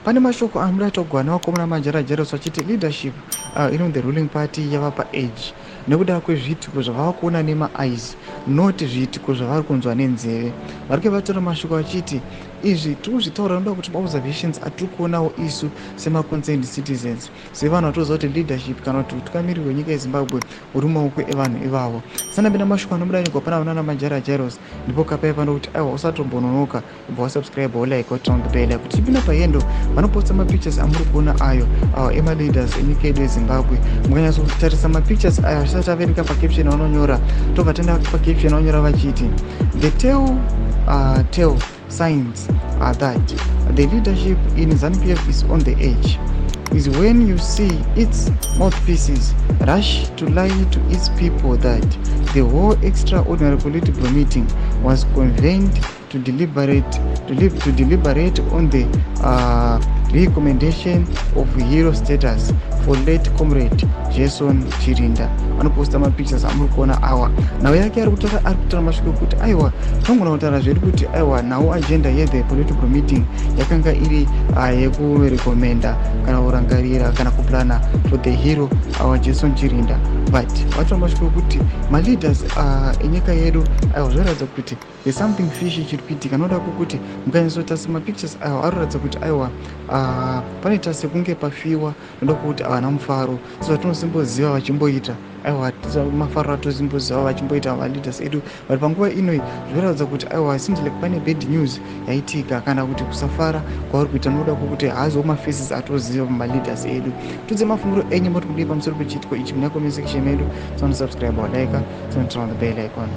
pane mashoko anoda togwana wakomana majarajaro vachiti leadership in the ruling party yava paedge nekuda kwezviitiko zvavava kuona nemaeyes noti zviitiko zvavari kunzwa nenzeve. Vari vatora mashoko vachiti izvi tiri kuzvitaura noda kuti maobservations atiri kuonawo isu semaconcerned citizens, sevanhu vatoziva kuti leadership kana kuti utungamiri hwenyika yezimbabwe uri mumaoko evanhu ivavo. Sanapinda mashoko anobudanikwa pana vanana majarajairos ndipo kapai panokuti aiwa usatombononoka ubva wasubscribe like waturn the bell kuti chipinda payendo vanoposta mapictures amuri kuona ayo emaleaders enyika yedu yezimbabwe. Mukanyatsotarisa mapictures ayo asati avereka pacaption vanonyora tobva tenda pacaption vanonyora vachiti the tell signs are that the leadership in ZANU PF is on the edge is when you see its mouthpieces rush to lie to its people that the whole extraordinary political meeting was convened to deliberate on the recommendation of hero status for late comrade Jason Chirinda. Vanoposta mapictures amuri kuona awa. Nhau yake ari kutaura mashoko kuti aiwa tongona kutaura zvedu kuti aiwa nhau agenda yethe political meeting yakanga iri yekurekomenda kana kurangarira kana kuplana for the hero Jason Chirinda, but vataura mashoko kuti maleaders enyika yedu aiwa zvoratidza kuti there's something fishy chiri kuitika. Noda kuti mukanyatsotarisa mapictures ayo anoratidza kuti aiwa panoita sekunge pafiwa noda kuti havana mufaro sezvatinozimboziva vachimboita aiwa mafaro atozimboziva vachimboita maleaders edu, but panguva inoi zvoratidza kuti aiwa seems like pane bad news yaitika kana kuti kusafara kwavari kuita noda kuti haaziwo mafaces atoziva maleaders edu. Tudze mafunguro enyu moti kudii pamusoro pechiitiko ichi muna comment section yedu. Subscribe, like, turn on the bell icon.